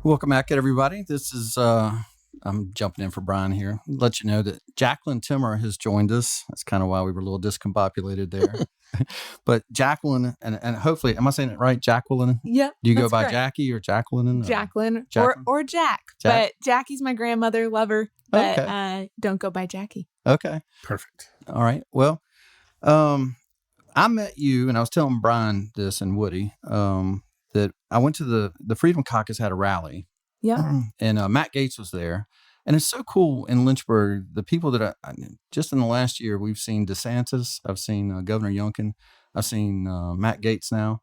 Welcome back, everybody. This is, I'm jumping in for Brian here. Let you know that Jaqueline Timmer has joined us. That's kind of why we were a little discombobulated there. But Jaqueline, and hopefully, am I saying it right? Jaqueline? Yep. Do you go by correct. Jackie or Jacqueline? Jacqueline, Jacqueline? or Jack. But Jackie's my grandmother, lover, but don't go by Jackie. Okay. Perfect. All right. Well, I met you, and I was telling Brian this and Woody, that I went to the Freedom Caucus had a rally. Yeah. And Matt Gaetz was there. And it's so cool in Lynchburg, the people that I just in the last year, we've seen DeSantis, I've seen Governor Youngkin, I've seen Matt Gaetz now.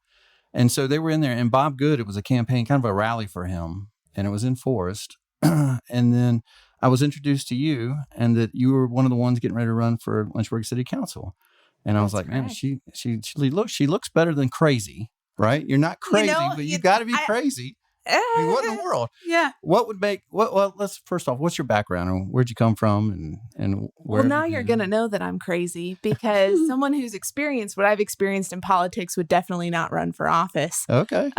And so they were in there, and Bob Good, it was a campaign, kind of a rally for him, and it was in Forest. And then I was introduced to you, and that you were one of the ones getting ready to run for Lynchburg City Council. And I was like, man, she looks better than crazy, right? You're not crazy, but you got to be crazy. I mean, what in the world? Yeah. What would make well? Let's first off, what's your background and where'd you come from and where? Well, now you're gonna know that I'm crazy because someone who's experienced what I've experienced in politics would definitely not run for office. Okay.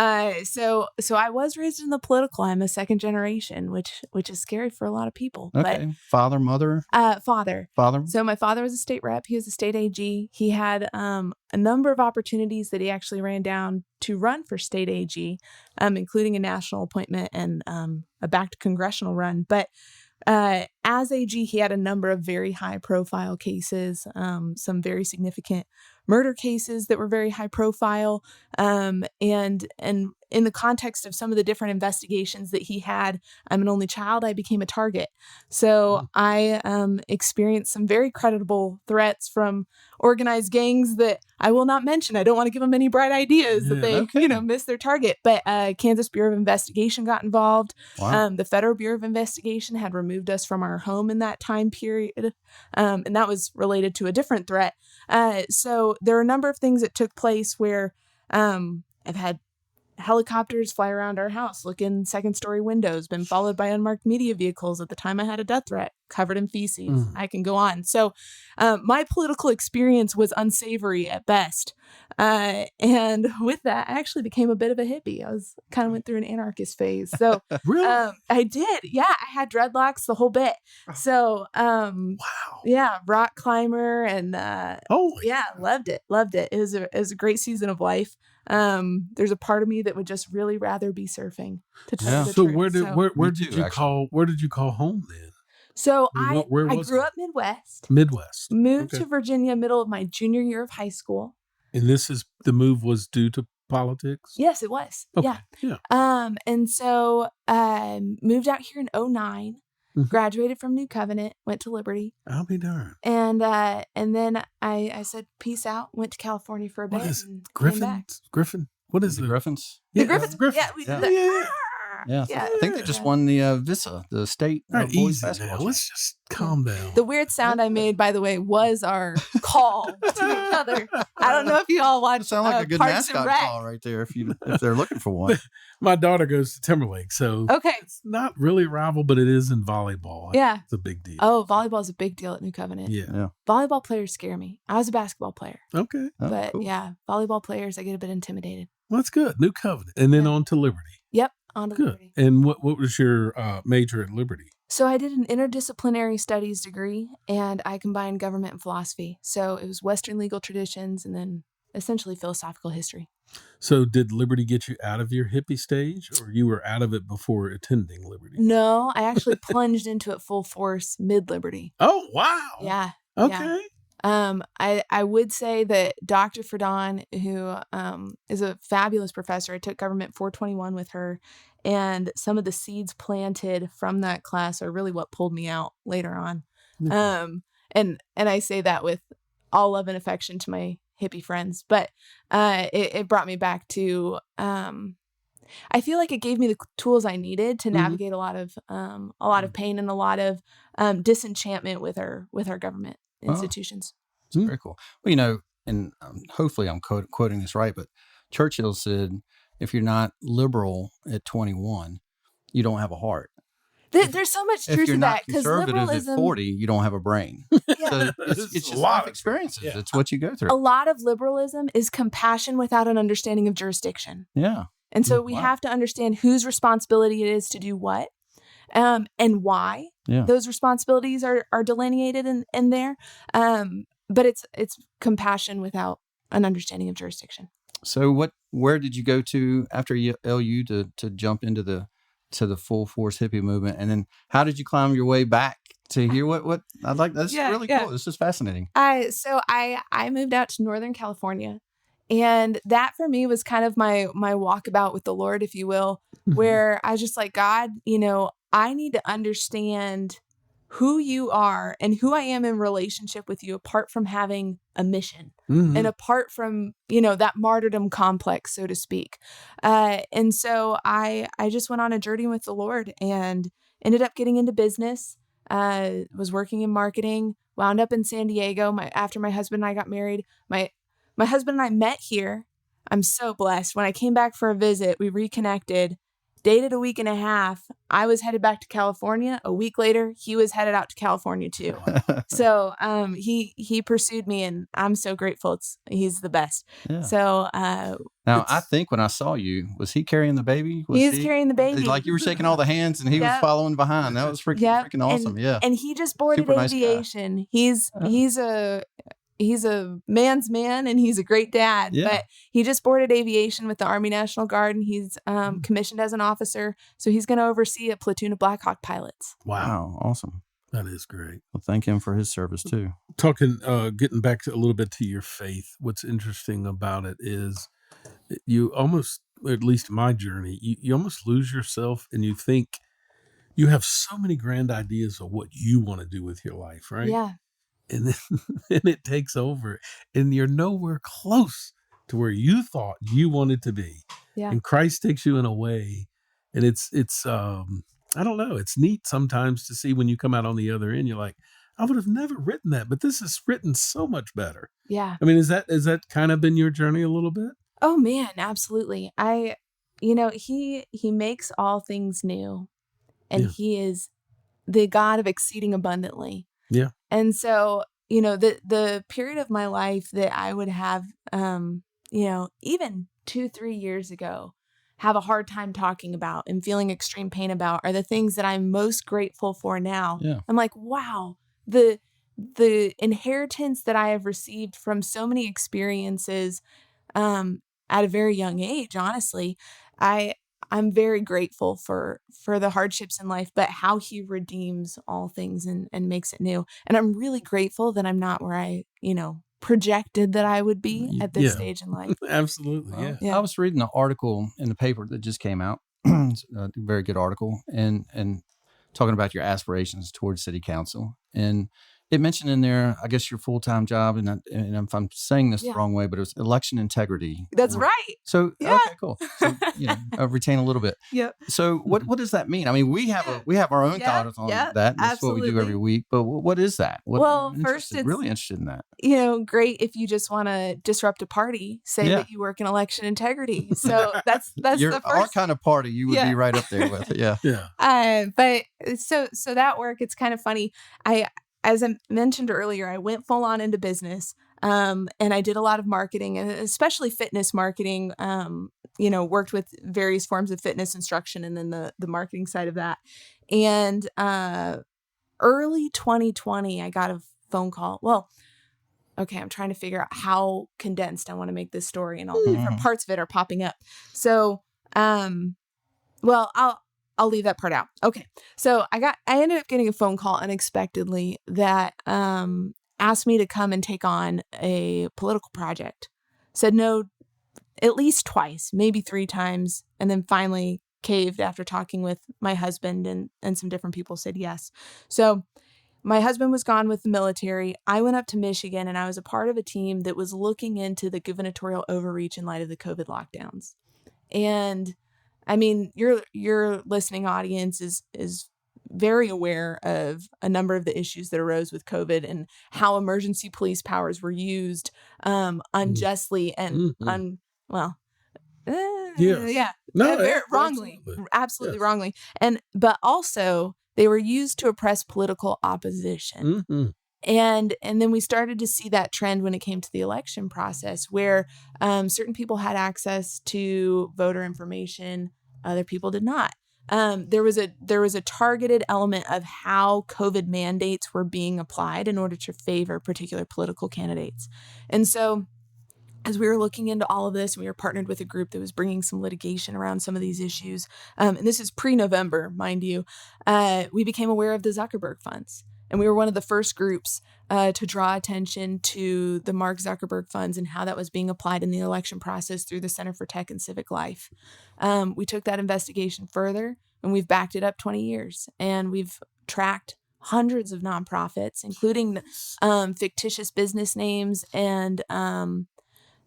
So I was raised in the political. I'm a second generation, which is scary for a lot of people. Okay. But, father, mother. Father. So my father was a state rep. He was a state AG. He had a number of opportunities that he actually ran down to run for state AG, including a national appointment and a back to congressional run. But as AG, he had a number of very high profile cases, some very significant murder cases that were very high profile. And in the context of some of the different investigations that he had, I'm an only child, I became a target. So I experienced some very credible threats from organized gangs that I will not mention. I don't want to give them any bright ideas that they, miss their target. But Kansas Bureau of Investigation got involved. Wow. The Federal Bureau of Investigation had removed us from our home in that time period. And that was related to a different threat. So there are a number of things that took place where I've had helicopters fly around our house, look in second story windows, been followed by unmarked media vehicles at the time I had a death threat, covered in feces. I can go on. So my political experience was unsavory at best. And with that, I actually became a bit of a hippie. I kind of went through an anarchist phase. So Really? I did. Yeah. I had dreadlocks, the whole bit. So wow. Yeah, rock climber and loved it. It was a great season of life. There's a part of me that would just really rather be surfing. To tell So the truth. where did you call home then? So Where I was grew it? up Midwest. Moved to Virginia middle of my junior year of high school. And the move was due to politics? Yes, it was. Okay. Yeah. And so moved out here in 2009. Graduated from New Covenant, went to Liberty. I'll be darned. And then I said, peace out, went to California for a bit. What is and Griffin? came back. Griffin? What is The it? Griffins? The Griffins? Yeah. I think they just won the VISA, the state All right, boys easy basketball. now. Let's just calm down. The weird sound I made, by the way, was our call to each other. I don't know if you all watch. It sounds like a good Parks and mascot Rec. call right there if they're looking for one. My daughter goes to Timberlake, so Okay. it's not really a rival, but it is in volleyball. Yeah. It's a big deal. Oh, volleyball is a big deal at New Covenant. Yeah. Volleyball players scare me. I was a basketball player, Okay. Oh, but cool. yeah, volleyball players, I get a bit intimidated. Well, that's good. New Covenant. And then on to Liberty. Yep, on to Good. Liberty. And what was your major at Liberty? So I did an interdisciplinary studies degree, and I combined government and philosophy. So it was Western legal traditions and then essentially philosophical history. So did Liberty get you out of your hippie stage, or you were out of it before attending Liberty? No, I actually plunged into it full force mid-Liberty. Oh, wow. Yeah. Okay. I would say that Dr. Ferdon, who is a fabulous professor, I took government 421 with her, and some of the seeds planted from that class are really what pulled me out later on. And I say that with all love and affection to my hippie friends, but it brought me back to I feel like it gave me the tools I needed to navigate a lot of pain and a lot of disenchantment with our government institutions. Very cool. Well, and hopefully I'm quoting this right, but Churchill said, if you're not liberal at 21, you don't have a heart. There's so much truth to that, because conservative liberalism at 40, you don't have a brain. So it's just life experiences. Yeah. It's what you go through. A lot of liberalism is compassion without an understanding of jurisdiction. Yeah. And so we have to understand whose responsibility it is to do what, and why those responsibilities are delineated in there. But it's compassion without an understanding of jurisdiction. So where did you go to after LU to jump into the full force hippie movement? And then how did you climb your way back to here? What I'd like, that's really cool. This is fascinating. So I moved out to Northern California, and that for me was kind of my walkabout with the Lord, if you will, where I was just like, God, I need to understand who you are and who I am in relationship with you apart from having a mission and apart from, that martyrdom complex, so to speak. And so I just went on a journey with the Lord and ended up getting into business, was working in marketing, wound up in San Diego. After my husband and I got married, my husband and I met here. I'm so blessed. When I came back for a visit, we reconnected, dated a week and a half. I was headed back to California. A week later, he was headed out to California too. So he pursued me, and I'm so grateful. He's the best. Yeah. So now I think when I saw you, was he carrying the baby? He was carrying the baby. Like you were shaking all the hands, and he was following behind. That was freaking awesome. And he just boarded aviation. Nice, he's a man's man, and he's a great dad, but he just boarded aviation with the Army National Guard, and he's commissioned as an officer. So he's going to oversee a platoon of Black Hawk pilots. Wow. Awesome. That is great. Well, thank him for his service too. Getting back a little bit to your faith. What's interesting about it is you almost, at least in my journey, you almost lose yourself, and you think you have so many grand ideas of what you want to do with your life, right? Yeah. And then it takes over, and you're nowhere close to where you thought you wanted to be. Yeah. And Christ takes you in a way, and it's I don't know. It's neat sometimes to see when you come out on the other end. You're like, I would have never written that, but this is written so much better. Yeah. I mean, is that kind of been your journey a little bit? Oh man, absolutely. He makes all things new, and he is the God of exceeding abundantly. Yeah. And so, the period of my life that I would have, even 2-3 years ago, have a hard time talking about and feeling extreme pain about are the things that I'm most grateful for now. Yeah. I'm like, wow, the inheritance that I have received from so many experiences, at a very young age, honestly, I'm very grateful for the hardships in life, but how he redeems all things and makes it new. And I'm really grateful that I'm not where I, projected that I would be at this stage in life. Absolutely. Yeah. I was reading an article in the paper that just came out. It's a very good article, and talking about your aspirations towards city council. And it mentioned in there, I guess, your full-time job, and if I'm saying this the wrong way, but it was election integrity. That's right. So, okay, cool. So, retain a little bit. Yep. So what does that mean? I mean, we have our own thoughts on that. That's absolutely what we do every week. But what is that? First, it's really interested in that. Great if you just want to disrupt a party, say that you work in election integrity. So that's the first. Our kind of party, you would be right up there with it. Yeah. Yeah. But so that work, it's kind of funny. As I mentioned earlier, I went full on into business, and I did a lot of marketing, and especially fitness marketing. Worked with various forms of fitness instruction, and then the marketing side of that. And early 2020, I got a phone call. Well, okay, I'm trying to figure out how condensed I want to make this story, and all the different parts of it are popping up. So, I'll leave that part out. Okay. So I ended up getting a phone call unexpectedly that asked me to come and take on a political project. Said no at least twice, maybe 3 times, and then finally caved after talking with my husband and some different people, said yes. So my husband was gone with the military. I went up to Michigan, and I was a part of a team that was looking into the gubernatorial overreach in light of the COVID lockdowns. And I mean, your listening audience is very aware of a number of the issues that arose with COVID and how emergency police powers were used unjustly and wrongly, absolutely wrongly, but also they were used to oppress political opposition. And then we started to see that trend when it came to the election process, where certain people had access to voter information, other people did not. There was a targeted element of how COVID mandates were being applied in order to favor particular political candidates. And so as we were looking into all of this, we were partnered with a group that was bringing some litigation around some of these issues. And this is pre-November, mind you. We became aware of the Zuckerberg funds. And we were one of the first groups to draw attention to the Mark Zuckerberg funds and how that was being applied in the election process through the Center for Tech and Civic Life. We took that investigation further, and we've backed it up 20 years. And we've tracked hundreds of nonprofits, including fictitious business names and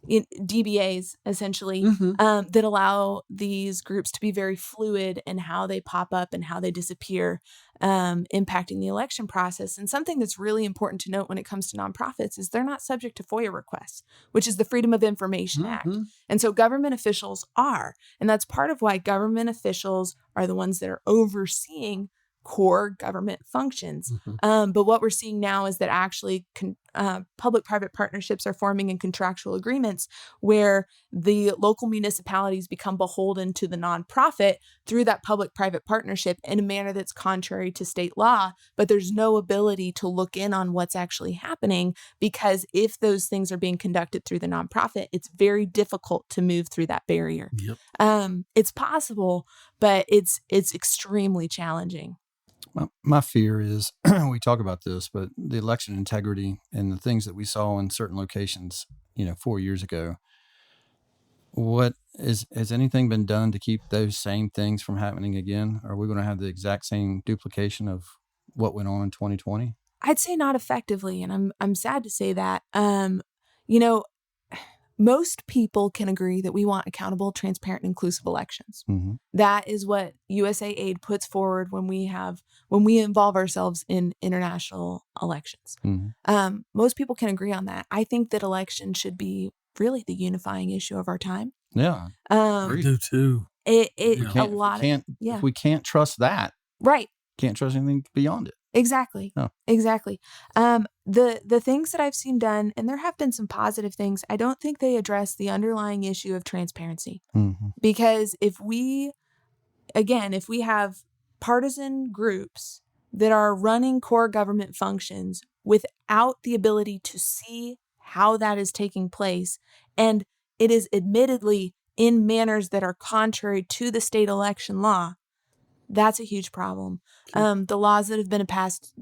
DBAs, essentially, that allow these groups to be very fluid in how they pop up and how they disappear, impacting the election process. And something that's really important to note when it comes to nonprofits is they're not subject to FOIA requests, which is the Freedom of Information Act. And so government officials are. And that's part of why government officials are the ones that are overseeing core government functions. But what we're seeing now is that actually public-private partnerships are forming in contractual agreements where the local municipalities become beholden to the nonprofit through that public-private partnership in a manner that's contrary to state law, but there's no ability to look in on what's actually happening, because if those things are being conducted through the nonprofit, it's very difficult to move through that barrier. It's possible, but it's extremely challenging. My fear is, we talk about this, but the election integrity and the things that we saw in certain locations, 4 years ago, has anything been done to keep those same things from happening again? Are we going to have the exact same duplication of what went on in 2020? I'd say not effectively. And I'm sad to say that. Most people can agree that we want accountable, transparent, and inclusive elections. That is what USAID puts forward when we involve ourselves in international elections. Most people can agree on that. I think that elections should be really the unifying issue of our time. Yeah, I do too. If we can't trust that, right? Can't trust anything beyond it. Exactly. Oh. Exactly. The things that I've seen done, and there have been some positive things, I don't think they address the underlying issue of transparency. Because if we have partisan groups that are running core government functions without the ability to see how that is taking place, and it is admittedly in manners that are contrary to the state election law, that's a huge problem. The laws that have been passed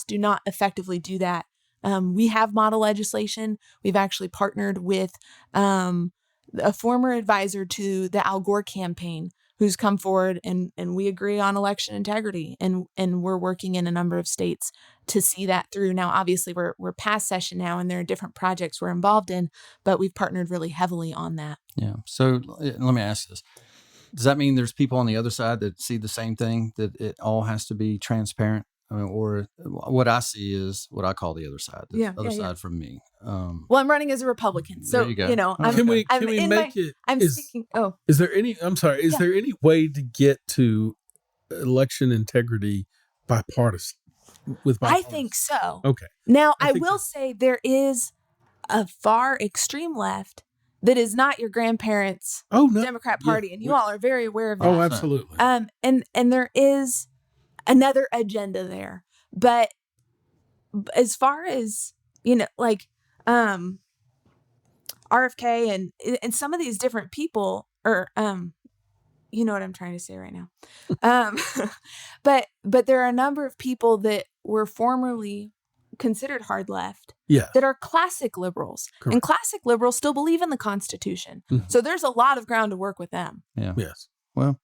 do not effectively do that. We have model legislation. We've actually partnered with a former advisor to the Al Gore campaign who's come forward, and we agree on election integrity. And we're working in a number of states to see that through. Now, obviously, we're past session now, and there are different projects we're involved in, but we've partnered really heavily on that. Yeah. So let me ask this. Does that mean there's people on the other side that see the same thing, that it all has to be transparent? I mean, or what I see is what I call the other side, other side from me. Well, I'm running as a Republican, so there you go. Can we make it? Is there any? I'm sorry. Is there any way to get to election integrity bipartisan? I think so. Okay. Now, I will say there is a far extreme left that is not your grandparents' Democrat Party, and you all are very aware of that. Oh, absolutely. And there is another agenda there. But as far as, RFK and some of these different people, or you know what I'm trying to say right now. But there are a number of people that were formerly considered hard left that are classic liberals. Correct. And classic liberals still believe in the Constitution. So there's a lot of ground to work with them. Yeah. Yes. Well,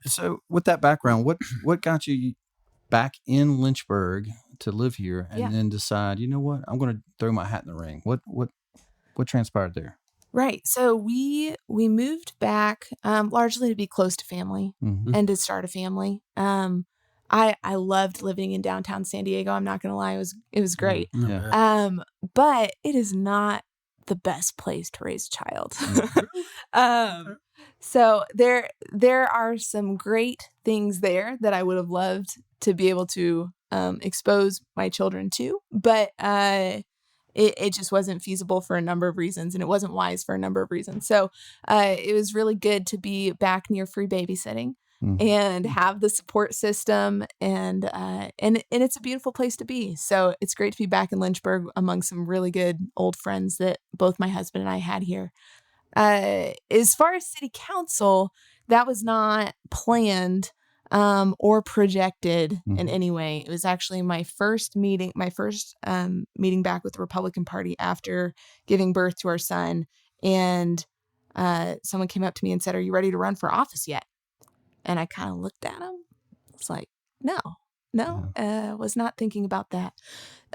so with that background, what got you back in Lynchburg to live here and then decide, you know what, I'm going to throw my hat in the ring? What transpired there? Right. So we moved back largely to be close to family and to start a family. I loved living in downtown San Diego. I'm not going to lie. It was great. Yeah. But it is not the best place to raise a child. So there are some great things there that I would have loved to be able to expose my children to, but it just wasn't feasible for a number of reasons, and it wasn't wise for a number of reasons. So it was really good to be back near free babysitting and have the support system, and it's a beautiful place to be. So it's great to be back in Lynchburg among some really good old friends that both my husband and I had here. As far as city council, that was not planned or projected in any way. It was actually my first meeting back with the Republican Party after giving birth to our son. And someone came up to me and said, "Are you ready to run for office yet?" And I kind of looked at him. It's like, no, was not thinking about that.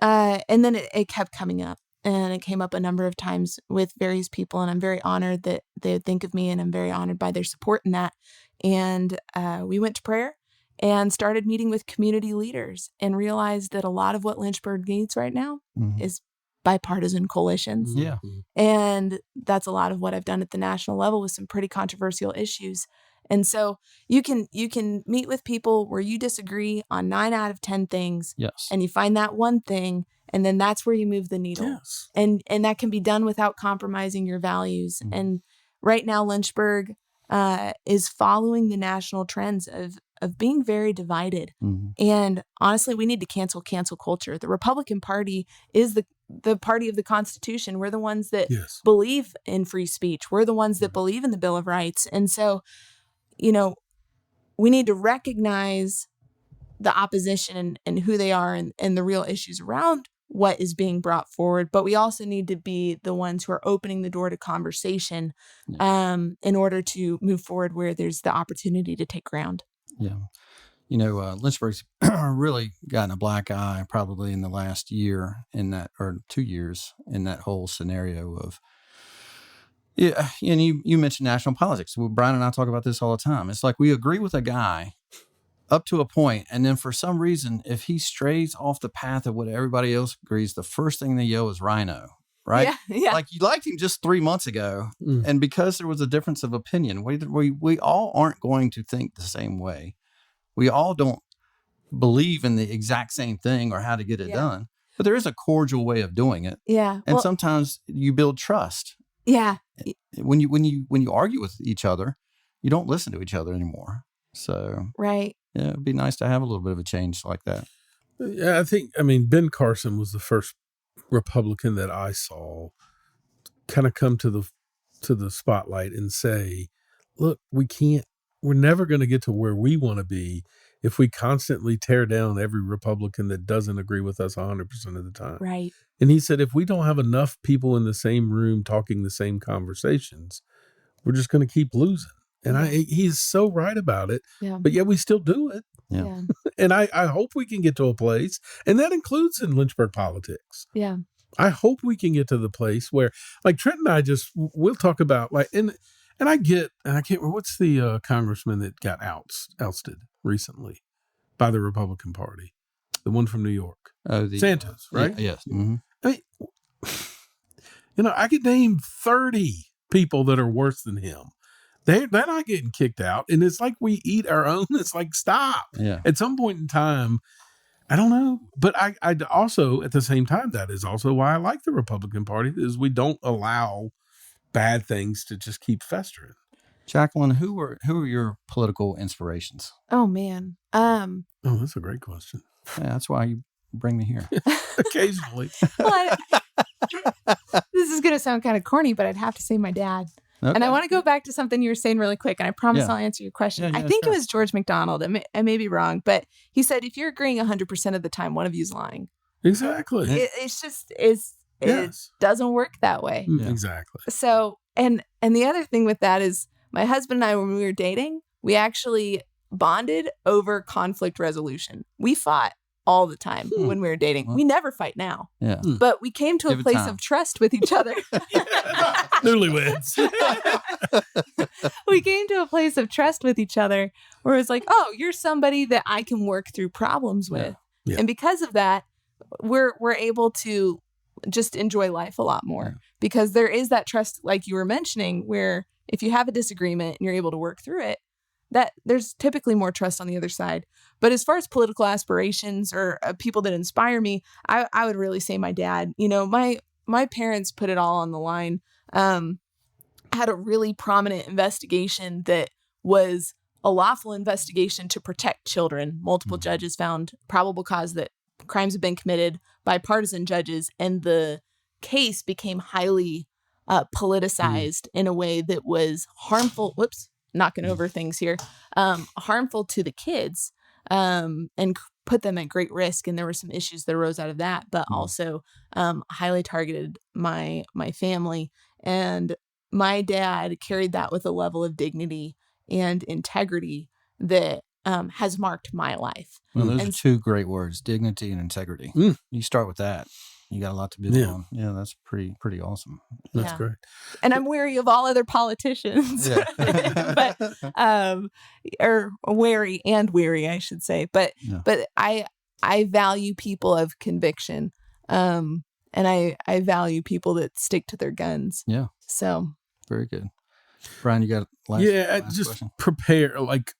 And then it kept coming up. And it came up a number of times with various people, and I'm very honored that they would think of me, and I'm very honored by their support in that. And we went to prayer and started meeting with community leaders and realized that a lot of what Lynchburg needs right now is bipartisan coalitions. Yeah. And that's a lot of what I've done at the national level with some pretty controversial issues. And so you can meet with people where you disagree on 9 out of 10 things. Yes. And you find that one thing, and then that's where you move the needle. Yes. And that can be done without compromising your values. And right now, Lynchburg is following the national trends of being very divided. And honestly, we need to cancel culture. The Republican Party is the party of the Constitution. We're the ones that believe in free speech. We're the ones that believe in the Bill of Rights. And so, we need to recognize the opposition and who they are and the real issues around what is being brought forward. But we also need to be the ones who are opening the door to conversation in order to move forward where there's the opportunity to take ground. Yeah. Lynchburg's really gotten a black eye probably in the last year or 2 years in that whole scenario of, yeah. And you mentioned national politics. Well, Brian and I talk about this all the time. It's like we agree with a guy up to a point, and then for some reason, if he strays off the path of what everybody else agrees, the first thing they yell is rhino, right? Yeah. Like you liked him just 3 months ago, and because there was a difference of opinion, we all aren't going to think the same way. We all don't believe in the exact same thing or how to get it done, but there is a cordial way of doing it. Yeah. And sometimes you build trust. Yeah. When you argue with each other, you don't listen to each other anymore. So right. Yeah, it'd be nice to have a little bit of a change like that. Yeah, Ben Carson was the first Republican that I saw kind of come to the spotlight and say, look, we're never going to get to where we want to be if we constantly tear down every Republican that doesn't agree with us 100% of the time. Right. And he said, if we don't have enough people in the same room talking the same conversations, we're just going to keep losing. And he's so right about it, but yet we still do it. Yeah. And I hope we can get to a place, and that includes in Lynchburg politics. Yeah. I hope we can get to the place where, like Trent and I we'll talk about and I can't remember, what's the congressman that got ousted recently by the Republican Party? The one from New York. Santos, right? Yeah, yes. Mm-hmm. I mean, I could name 30 people that are worse than him. They're not getting kicked out. And it's like we eat our own. It's like, stop. Yeah. At some point in time, I don't know. But I also, at the same time, that is also why I like the Republican Party, is we don't allow bad things to just keep festering. Jaqueline, who are your political inspirations? Oh, man. Oh, that's a great question. Yeah, that's why you bring me here. Occasionally. Well, this is going to sound kind of corny, but I'd have to say my dad. Okay. And I want to go back to something you were saying really quick, and I promise I'll answer your question. I think it was George McDonald. I may be wrong, but he said, if you're agreeing 100% of the time, one of you's lying. Exactly. It doesn't work that way. Yeah. Exactly. So, and the other thing with that is my husband and I, when we were dating, we actually bonded over conflict resolution. We fought all the time when we were dating. We never fight now. Yeah. But we came to a place of trust with each other. Newlyweds. We came to a place of trust with each other where it's like, oh, you're somebody that I can work through problems with. Yeah. And because of that, we're able to just enjoy life a lot more because there is that trust, like you were mentioning, where if you have a disagreement and you're able to work through it, that there's typically more trust on the other side. But as far as political aspirations or people that inspire me, I would really say my dad. My parents put it all on the line. Had a really prominent investigation that was a lawful investigation to protect children. Multiple judges found probable cause that crimes have been committed by partisan judges, and the case became highly politicized in a way that was harmful. Whoops, knocking over things here. Harmful to the kids and put them at great risk. And there were some issues that arose out of that, but also highly targeted my family. And my dad carried that with a level of dignity and integrity that has marked my life. Well, those are two great words, dignity and integrity. You start with that. You got a lot to build on. Yeah, that's pretty awesome. That's great. And I'm wary of all other politicians, but or wary, I should say. But I value people of conviction, and I value people that stick to their guns. Yeah. So very good. Brian, you got last just question? Prepare. Like,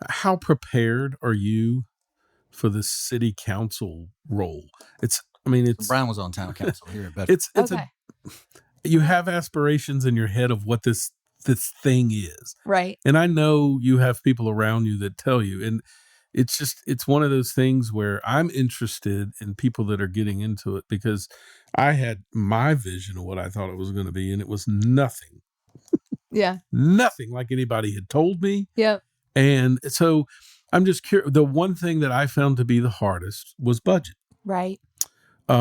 how prepared are you for the city council role? It's Brian was on town council here at Bedford. You have aspirations in your head of what this thing is. Right. And I know you have people around you that tell you, and it's one of those things where I'm interested in people that are getting into it, because I had my vision of what I thought it was going to be, and it was nothing. Nothing like anybody had told me. Yep. And so I'm just curious. The one thing that I found to be the hardest was budget. Right.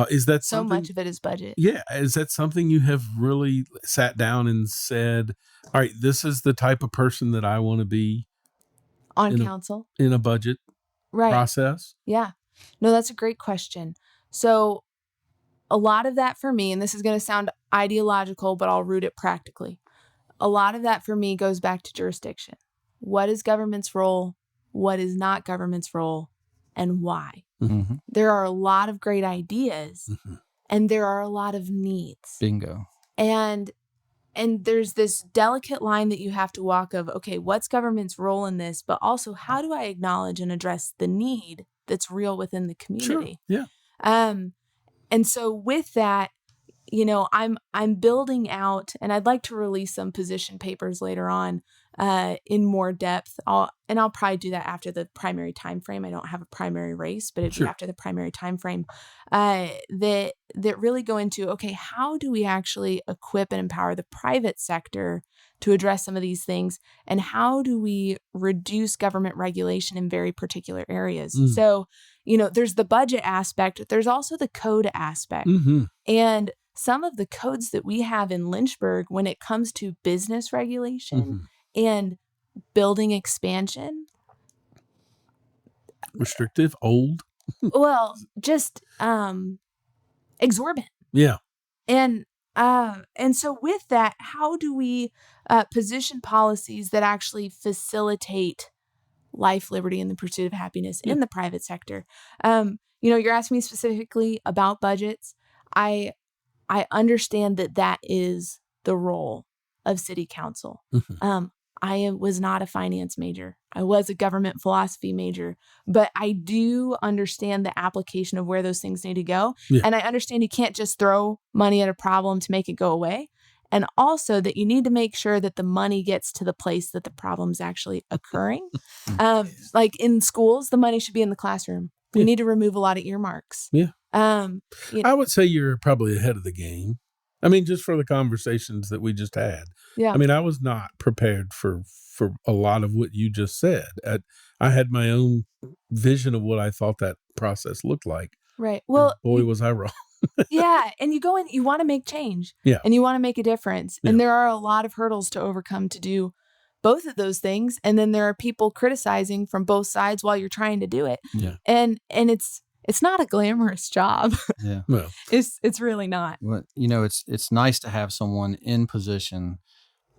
Is that so much of it is budget? Yeah. Is that something you have really sat down and said, all right, this is the type of person that I want to be on council in a budget process? Yeah. No, that's a great question. So a lot of that for me, and this is going to sound ideological, but I'll root it practically. A lot of that for me goes back to jurisdiction. What is government's role? What is not government's role? And why? Mm-hmm. There are a lot of great ideas, and there are a lot of needs. Bingo. And there's this delicate line that you have to walk of, okay, what's government's role in this? But also, how do I acknowledge and address the need that's real within the community? Sure. Yeah. And so with that, I'm building out, and I'd like to release some position papers later on in more depth. I'll probably do that after the primary time frame. I don't have a primary race, but it'd be after the primary time frame that really go into, okay, how do we actually equip and empower the private sector to address some of these things? And how do we reduce government regulation in very particular areas? So, there's the budget aspect. There's also the code aspect. And some of the codes that we have in Lynchburg when it comes to business regulation and building expansion. Restrictive, old. Well, just exorbitant. Yeah. And so with that, how do we position policies that actually facilitate life, liberty, and the pursuit of happiness in the private sector? You're asking me specifically about budgets. I understand that is the role of city council. I was not a finance major. I was a government philosophy major, but I do understand the application of where those things need to go. Yeah. And I understand you can't just throw money at a problem to make it go away. And also that you need to make sure that the money gets to the place that the problem's actually occurring. Like in schools, the money should be in the classroom. We need to remove a lot of earmarks. Yeah. I would say you're probably ahead of the game. I mean, just for the conversations that we just had. Yeah. I mean, I was not prepared for a lot of what you just said. I had my own vision of what I thought that process looked like. Right. Well, and boy, was I wrong. Yeah. And you go in, you want to make change. Yeah. And you want to make a difference. Yeah. And there are a lot of hurdles to overcome to do both of those things. And then there are people criticizing from both sides while you're trying to do it. Yeah. And it's not a glamorous job. Yeah. Well, it's really not. Well, it's nice to have someone in position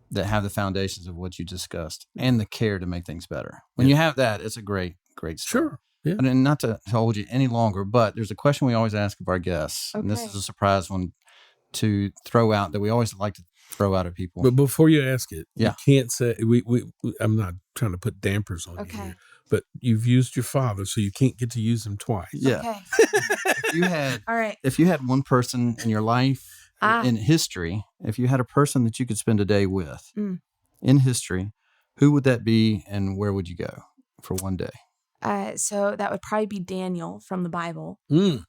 that have the foundations of what you discussed and the care to make things better. When you have that, it's a great start. Sure. Yeah. And not to hold you any longer, but there's a question we always ask of our guests. Okay. And this is a surprise one to throw out that we always like to throw out at people. But before you ask it, Yeah. you can't say we. I'm not trying to put dampers on you here, but you've used your father, so you can't get to use him twice. Yeah. Okay. All right. If you had one person in your life in history, if you had a person that you could spend a day with in history, who would that be, and where would you go for one day? So that would probably be Daniel from the Bible. Mm.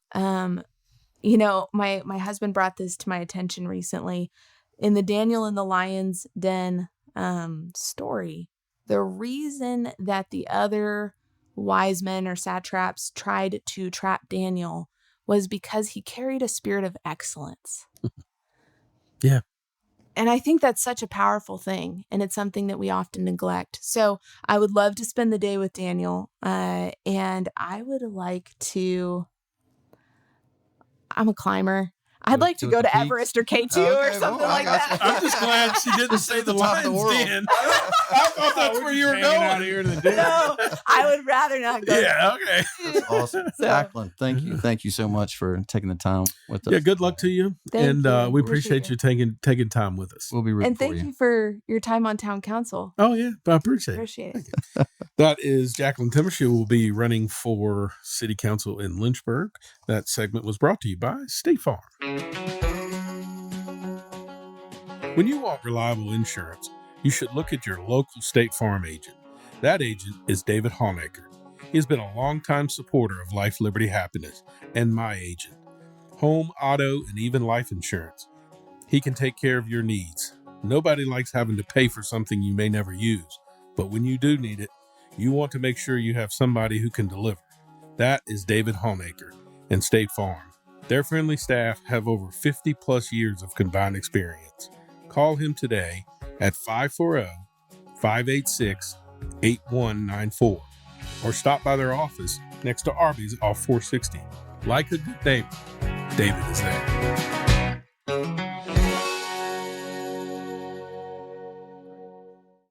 You know, my husband brought this to my attention recently. In the Daniel in the Lion's Den story, the reason that the other wise men or satraps tried to trap Daniel was because he carried a spirit of excellence. Yeah. And I think that's such a powerful thing, and it's something that we often neglect. So I would love to spend the day with Daniel, and I would like to... I'm a climber. I'd like to go to Everest or K2 or something like that. I'm just glad she didn't say the Lion's Den. I thought that's where you were going. Out here in the den. No, I would rather not go. Yeah, okay. That's awesome. Jacqueline, thank you. Thank you so much for taking the time with us. Yeah, good luck to you. Thank you. We appreciate you taking time with us. We'll be rooting for you. And thank you for your time on Town Council. Oh, yeah, I appreciate it. That is Jaqueline Timmer. She will be running for City Council in Lynchburg. That segment was brought to you by State Farm. When you want reliable insurance, you should look at your local State Farm agent. That agent is David Honaker. He has been a longtime supporter of Life, Liberty, Happiness, and my agent. Home, auto, and even life insurance. He can take care of your needs. Nobody likes having to pay for something you may never use, but when you do need it, you want to make sure you have somebody who can deliver. That is David Honaker and State Farm. Their friendly staff have over 50 plus years of combined experience. Call him today at 540-586-8194 or stop by their office next to Arby's off 460. Like a good neighbor, David is there.